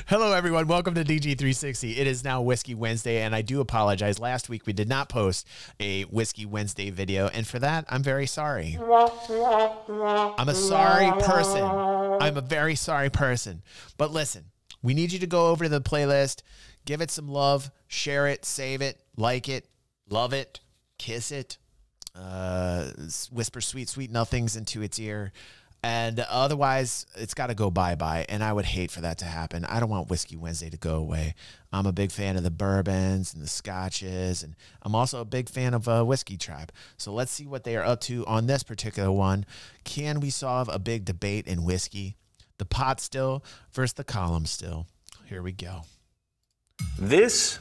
Hello, everyone. Welcome to DG360. It is now Whiskey Wednesday, and I do apologize. Last week, we did not post a Whiskey Wednesday video, and for that, I'm very sorry. I'm a sorry person. I'm a very sorry person. But listen, we need you to go over to the playlist, give it some love, share it, save it, like it, love it, kiss it, whisper sweet, sweet nothings into its ear. And otherwise, it's got to go bye-bye, and I would hate for that to happen. I don't want Whiskey Wednesday to go away. I'm a big fan of the bourbons and the scotches, and I'm also a big fan of Whiskey Tribe. So let's see what they are up to on this particular one. Can we solve a big debate in whiskey? The pot still versus the column still. Here we go. This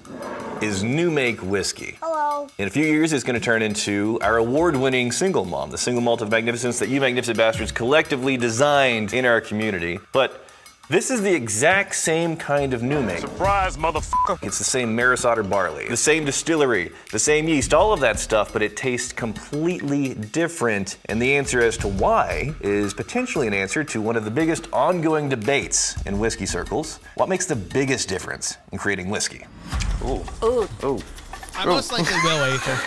is new make whiskey. Hello. In a few years, it's going to turn into our award-winning single malt, the single malt of magnificence that you magnificent bastards collectively designed in our community. But this is the exact same kind of new make. Surprise, motherfucker. It's the same Maris Otter barley, the same distillery, the same yeast, all of that stuff, but it tastes completely different. And the answer as to why is potentially an answer to one of the biggest ongoing debates in whiskey circles. What makes the biggest difference in creating whiskey? Ooh. Ooh. Ooh. I most likely will, Ethan.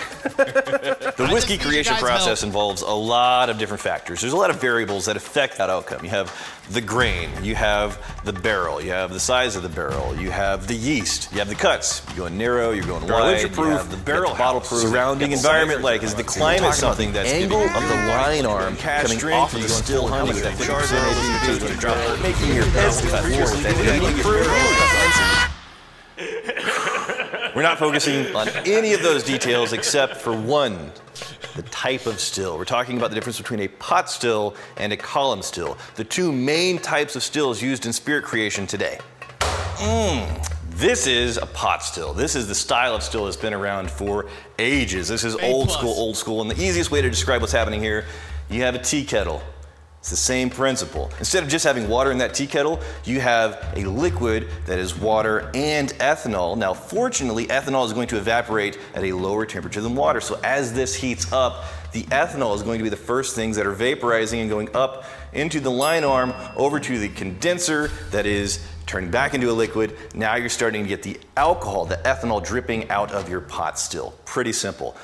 The whiskey creation process involves a lot of different factors. There's a lot of variables that affect that outcome. You have the grain, you have the barrel, you have the size of the barrel, you have the yeast, you have the cuts. You're going narrow, you're going wide, you have the barrel bottle proof. Surrounding environment, like is the climate something that's angle of the line arm coming off of the still honey with that making your best We're not focusing on any of those details except for one, the type of still. We're talking about the difference between a pot still and a column still, the two main types of stills used in spirit creation today. This is a pot still. This is the style of still that's been around for ages. This is old school, and the easiest way to describe what's happening here, you have a tea kettle. It's the same principle. Instead of just having water in that tea kettle, you have a liquid that is water and ethanol. Now, fortunately, ethanol is going to evaporate at a lower temperature than water. So as this heats up, the ethanol is going to be the first things that are vaporizing and going up into the line arm, over to the condenser that is turning back into a liquid. Now you're starting to get the alcohol, the ethanol dripping out of your pot still. Pretty simple.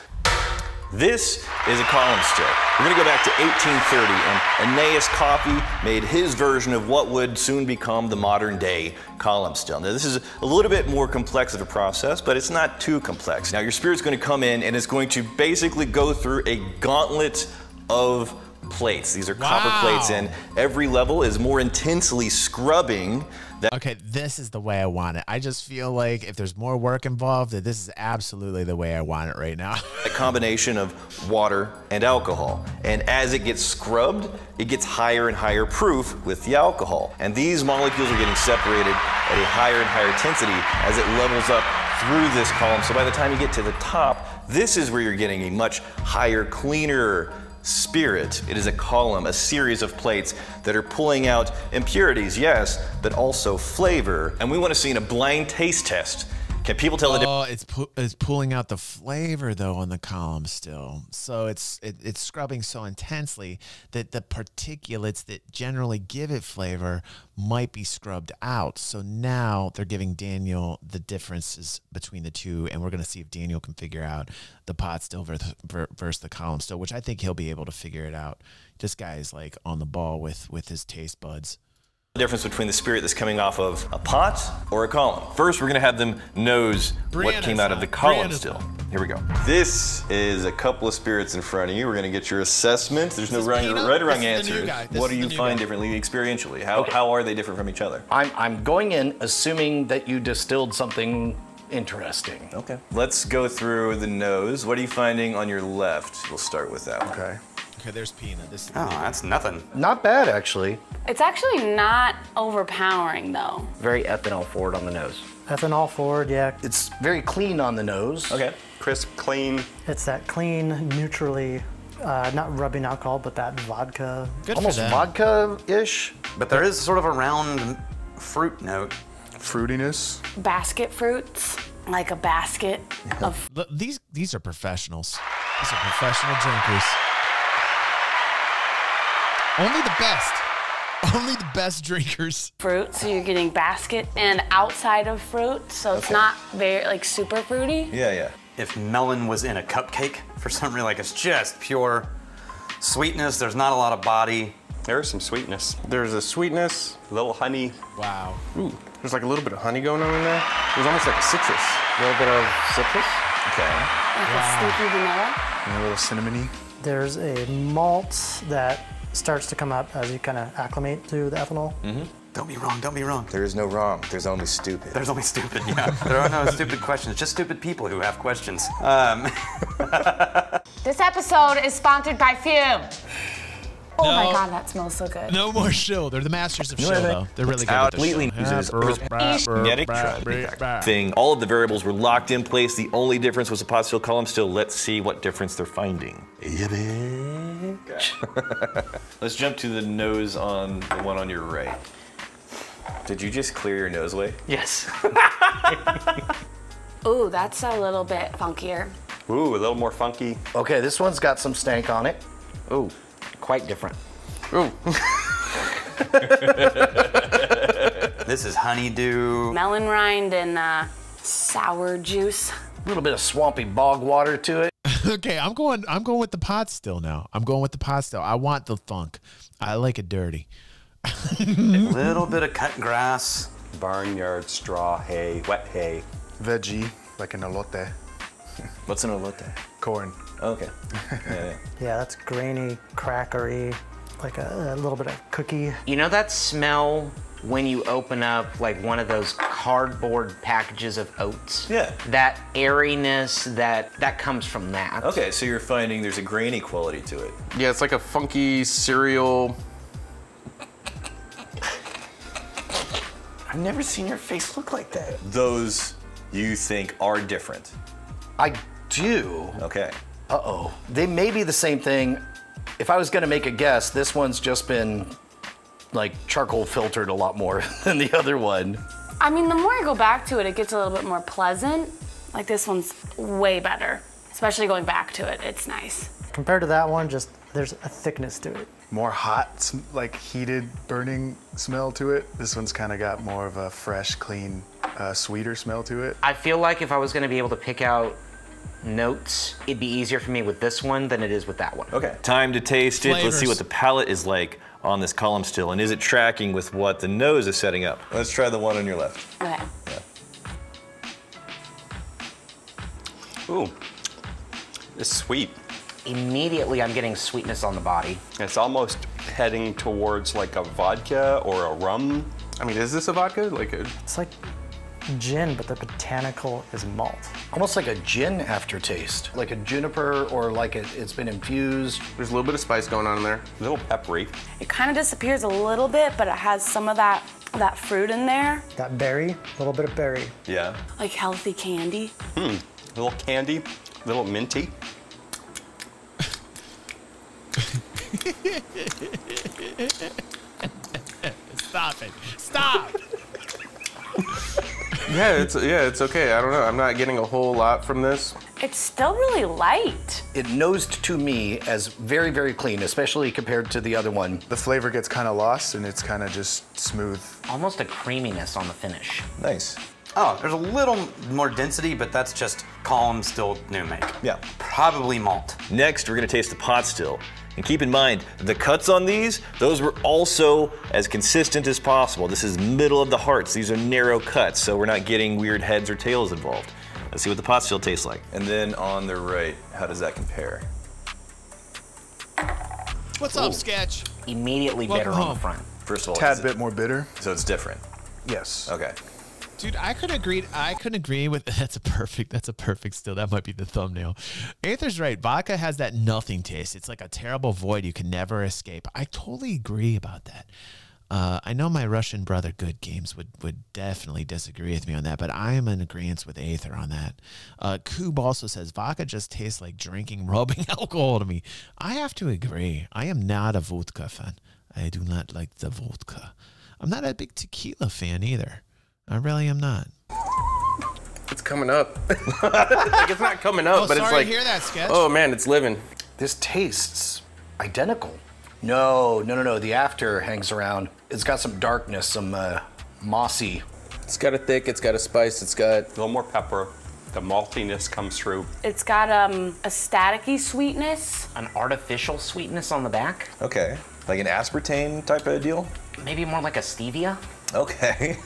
This is a column still. We're going to go back to 1830, and Aeneas Coffey made his version of what would soon become the modern day column still. Now, this is a little bit more complex of a process, but it's not too complex. Now, your spirit's going to come in, and it's going to basically go through a gauntlet of plates. These are copper plates, and every level is more intensely scrubbing. Okay, this is the way I want it. I just feel like if there's more work involved, that this is absolutely the way I want it right now. A combination of water and alcohol. And as it gets scrubbed, it gets higher and higher proof with the alcohol. And these molecules are getting separated at a higher and higher intensity as it levels up through this column. So by the time you get to the top, this is where you're getting a much higher, cleaner spirit. It is a column, a series of plates that are pulling out impurities, yes, but also flavor. And we want to see in a blind taste test, can people tell the difference? It's pulling out the flavor though on the column still. So it's scrubbing so intensely that the particulates that generally give it flavor might be scrubbed out. So now they're giving Daniel the differences between the two, and we're going to see if Daniel can figure out the pot still versus the column still, which I think he'll be able to figure it out. This guy is like on the ball with his taste buds. The difference between the spirit that's coming off of a pot or a column. First, we're going to have them nose what came out of the column still. Here we go. This is a couple of spirits in front of you. We're going to get your assessment. There's no right or wrong answer. What do you find differently experientially? How are they different from each other? I'm going in assuming that you distilled something interesting. Okay. Let's go through the nose. What are you finding on your left? We'll start with that. Okay. Okay, there's peanut. This is that's nothing. Not bad, actually. It's actually not overpowering, though. Very ethanol forward on the nose. Ethanol forward, yeah. It's very clean on the nose. Okay. Crisp, clean. It's that clean, neutrally, not rubbing alcohol, but that vodka. good. Almost vodka-ish. But there is sort of a round fruit note. Fruitiness. Basket fruits, like a basket of... Look, these are professionals. These are professional drinkers. Only the best. Only the best drinkers. Fruit, so you're getting basket and outside of fruit, so it's not very like super fruity. Yeah, yeah. If melon was in a cupcake, for some reason, like it's just pure sweetness. There's not a lot of body. There's some sweetness. There's a sweetness, a little honey. Wow. Ooh, there's like a little bit of honey going on in there. There's almost like a citrus. A little bit of citrus. Okay. Like a stinky vanilla. And a little cinnamony. There's a malt that starts to come up as you kind of acclimate to the ethanol. Don't be wrong, don't be wrong. There is no wrong. There's only stupid. There's only stupid, yeah. There are no stupid questions, just stupid people who have questions. This episode is sponsored by Fume. Oh my God, that smells so good. No more shill. They're the masters of shill, though. They're really good with the Completely shill. thing. All of the variables were locked in place. The only difference was the pot still, column still. Let's see what difference they're finding. Let's jump to the nose on the one on your right. Did you just clear your nose away? Yes. Ooh, that's a little bit funkier. Ooh, a little more funky. Okay, this one's got some stank on it. Ooh, quite different. Ooh. This is honeydew. Melon rind and sour juice. A little bit of swampy bog water to it. Okay, I'm going with the pot still now. I'm going with the pot still. I want the funk. I like it dirty. A little bit of cut grass. Barnyard straw hay, wet hay. Veggie, like an elote. What's an elote? Corn. Okay. Yeah. Yeah, that's grainy, crackery, like a little bit of cookie. You know that smell when you open up like one of those cardboard packages of oats? Yeah. That airiness, that comes from that. Okay, so you're finding there's a grainy quality to it. Yeah, it's like a funky cereal. I've never seen your face look like that. Those you think are different. I do. Okay. Uh-oh. They may be the same thing. If I was gonna make a guess, this one's just been like charcoal filtered a lot more than the other one. I mean, the more I go back to it, it gets a little bit more pleasant. Like this one's way better, especially going back to it. It's nice. Compared to that one, just there's a thickness to it. More hot, like heated, burning smell to it. This one's kind of got more of a fresh, clean, sweeter smell to it. I feel like if I was gonna be able to pick out notes, it'd be easier for me with this one than it is with that one. Okay. Time to taste it. Let's see what the palate is like on this column still, and is it tracking with what the nose is setting up? Let's try the one on your left. Okay. Yeah. Ooh, it's sweet. Immediately I'm getting sweetness on the body. It's almost heading towards like a vodka or a rum. I mean, is this a vodka? Like a... It's like gin, but the botanical is malt. Almost like a gin aftertaste, like a juniper or like it's been infused. There's a little bit of spice going on in there. A little peppery. It kind of disappears a little bit, but it has some of that fruit in there. That berry, a little bit of berry. Yeah. Like healthy candy. A little candy, a little minty. Stop it. Stop. Yeah, it's okay. I don't know. I'm not getting a whole lot from this. It's still really light. It nosed to me as very, very clean, especially compared to the other one. The flavor gets kind of lost and it's kind of just smooth. Almost a creaminess on the finish. Nice. Oh, there's a little more density, but that's just column still new make. Yeah. Probably malt. Next, we're gonna taste the pot still. And keep in mind, the cuts on these, those were also as consistent as possible. This is middle of the hearts. These are narrow cuts, so we're not getting weird heads or tails involved. Let's see what the pot still tastes like. And then on the right, how does that compare? What's up, Sketch? Immediately Welcome bitter on home. the front. First of all, Tad bit more bitter. so it's different. Yes. Okay. Dude, I couldn't agree with that's a perfect still. That might be the thumbnail. Aether's right. Vodka has that nothing taste. It's like a terrible void you can never escape. I totally agree about that. I know my Russian brother Good Games would definitely disagree with me on that, but I am in agreement with Aether on that. Koob also says vodka just tastes like drinking rubbing alcohol to me. I have to agree. I am not a vodka fan. I do not like the vodka. I'm not a big tequila fan either. I really am not. It's coming up. Like, it's not coming up, but it's sorry like, to hear that, Sketch. oh man, it's living. This tastes identical. No. The after hangs around. It's got some darkness, some mossy. It's got a thick, it's got a spice, it's got A little more pepper. The maltiness comes through. It's got a staticky sweetness. An artificial sweetness on the back. Okay. Like an aspartame type of deal? Maybe more like a stevia. Okay.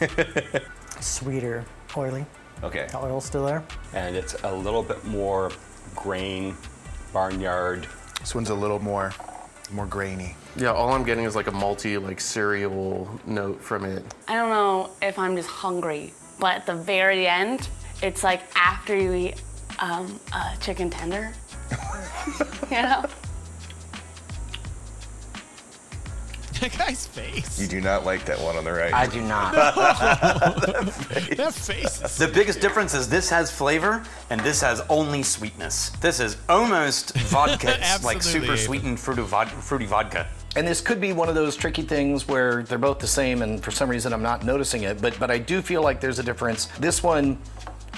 Sweeter, oily. Okay. The oil's still there. And it's a little bit more grain, barnyard. This one's a little more grainy. Yeah, all I'm getting is like a malty, like cereal note from it. I don't know if I'm just hungry, but at the very end, it's like after you eat a chicken tender, you know? That guy's face. You do not like that one on the right. I do not. That face is The biggest difference is this has flavor and this has only sweetness. This is almost vodka, like super Absolutely. sweetened fruity vodka. And this could be one of those tricky things where they're both the same and for some reason I'm not noticing it, but I do feel like there's a difference. This one,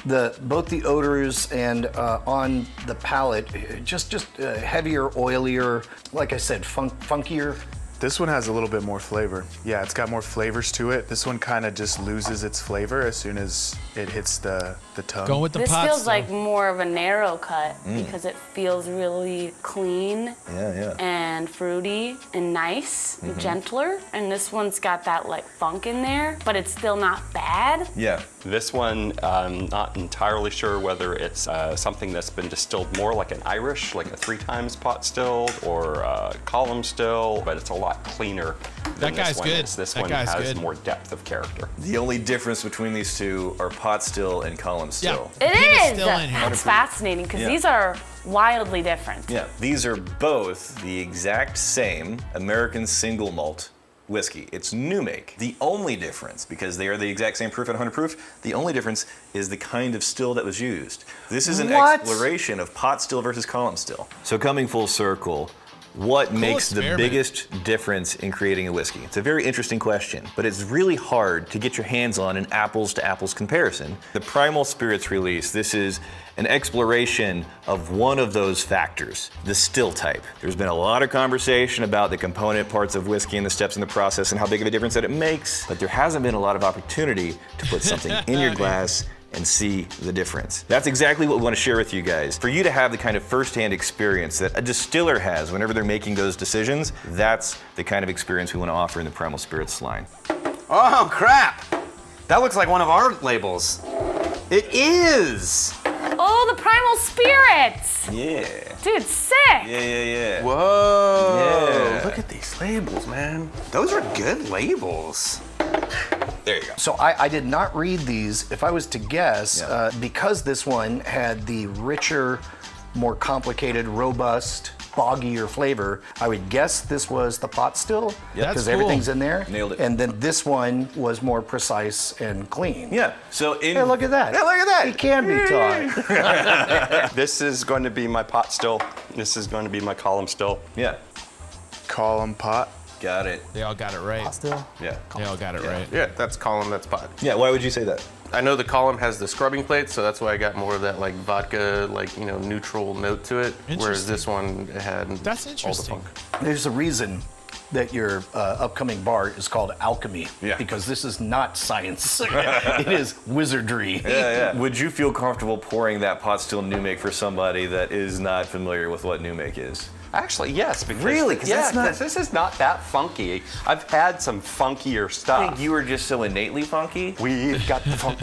both the odors and on the palate, just heavier, oilier, like I said, funkier. This one has a little bit more flavor. Yeah, it's got more flavors to it. This one kind of just loses its flavor as soon as it hits the tongue. Going with the This pot feels still. like more of a narrow cut because it feels really clean and fruity and nice and gentler. And this one's got that like funk in there, but it's still not bad. Yeah. This one, I'm not entirely sure whether it's something that's been distilled more like an Irish, like a 3 times pot still, or column still, but it's a lot cleaner than That guy's this one good. is. This That one guy's has good. more depth of character. The only difference between these two are pot still and column still. It Peanut is. still in here. That's fascinating because Yeah. these are wildly different. Yeah, these are both the exact same American single malt whiskey. It's new make. The only difference, because they are the exact same proof at 100 proof, the only difference is the kind of still that was used. This is an exploration of pot still versus column still. So coming full circle, what makes the experiment. biggest difference in creating a whiskey? It's a very interesting question, but it's really hard to get your hands on an apples to apples comparison. The Primal Spirits release, this is an exploration of one of those factors, the still type. There's been a lot of conversation about the component parts of whiskey and the steps in the process and how big of a difference that it makes, but there hasn't been a lot of opportunity to put something in your glass and see the difference. That's exactly what we want to share with you guys. For you to have the kind of firsthand experience that a distiller has whenever they're making those decisions, that's the kind of experience we want to offer in the Primal Spirits line. Oh crap! That looks like one of our labels. It is! Oh, the Primal Spirits! Yeah. Dude, sick! Yeah. Whoa! Yeah. Look at these labels, man. Those are good labels. There you go. So I did not read these. If I was to guess, because this one had the richer, more complicated, robust, boggier flavor, I would guess this was the pot still, Yeah, because that's cool. everything's in there. Nailed it. And then this one was more precise and clean. Yeah. So in Hey, look at that. Yeah, look at that. He can be taught. This is going to be my pot still. This is going to be my column still. Yeah. Column pot. Got it. They all got it right. Pot still. Yeah. They all got it right. Yeah, that's column, that's pot. Yeah, why would you say that? I know the column has the scrubbing plates, so that's why I got more of that like vodka, like, you know, neutral note to it. Whereas this one had That's interesting. all the funk. There's a reason that your upcoming bar is called Alchemy. Yeah. Because this is not science. It is wizardry. Yeah. Would you feel comfortable pouring that pot still new make for somebody that is not familiar with what new make is? Actually, yes. Because, Really? 'Cause Yeah, that's not- because this is not that funky. I've had some funkier I stuff. think you were just so innately funky. We've got the funk.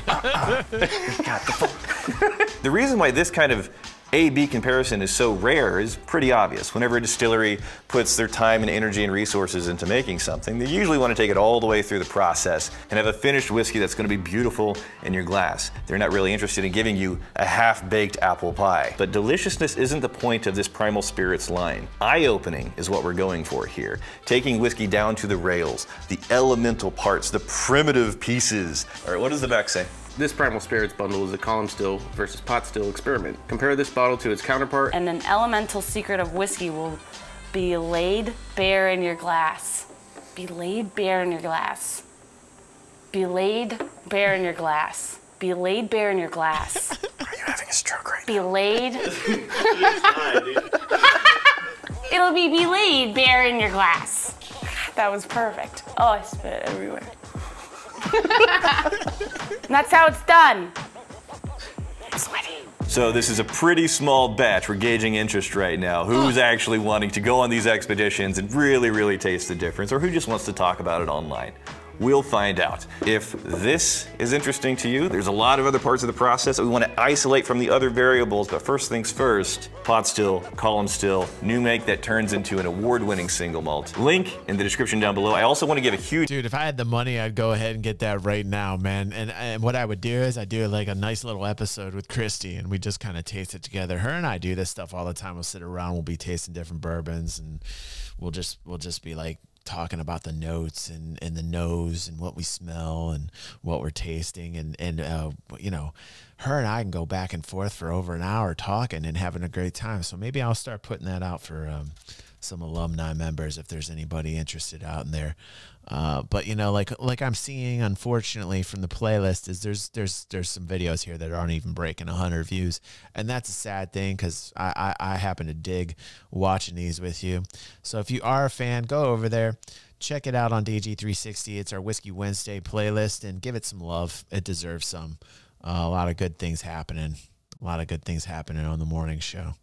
The reason why this kind of A-B comparison is so rare is pretty obvious. Whenever a distillery puts their time and energy and resources into making something, they usually want to take it all the way through the process and have a finished whiskey that's going to be beautiful in your glass. They're not really interested in giving you a half-baked apple pie. But deliciousness isn't the point of this Primal Spirits line. Eye-opening is what we're going for here. Taking whiskey down to the rails, the elemental parts, the primitive pieces. All right, what does the back say? This Primal Spirits bundle is a column still versus pot still experiment. Compare this bottle to its counterpart. And an elemental secret of whiskey will be laid bare in your glass. Be laid bare in your glass. Be laid bare in your glass. Be laid bare in your glass. Are you having a stroke right Be laid. It'll it'll be laid bare in your glass. That was perfect. Oh, I spit everywhere. And that's how it's done. I'm sweaty. So this is a pretty small batch. We're gauging interest right now. Who's actually wanting to go on these expeditions and really, really taste the difference, or who just wants to talk about it online? We'll find out. If this is interesting to you, there's a lot of other parts of the process that we want to isolate from the other variables, but first things first, pot still, column still, new make that turns into an award-winning single malt. Link in the description down below. I also want to give a huge... Dude, if I had the money, I'd go ahead and get that right now, man. And what I would do is I'd do like a nice little episode with Christy, and we just kind of taste it together. Her and I do this stuff all the time. We'll sit around, we'll be tasting different bourbons, and we'll just be like, talking about the notes and the nose and what we smell and what we're tasting, and you know, her and I can go back and forth for over an hour talking and having a great time. So maybe I'll start putting that out for some alumni members if there's anybody interested out in there. But you know, like I'm seeing, unfortunately, from the playlist, is there's some videos here that aren't even breaking 100 views, and that's a sad thing because I happen to dig watching these with you. So if you are a fan, go over there, check it out on DG360. It's our Whiskey Wednesday playlist, and give it some love. It deserves some. A lot of good things happening. A lot of good things happening on the morning show.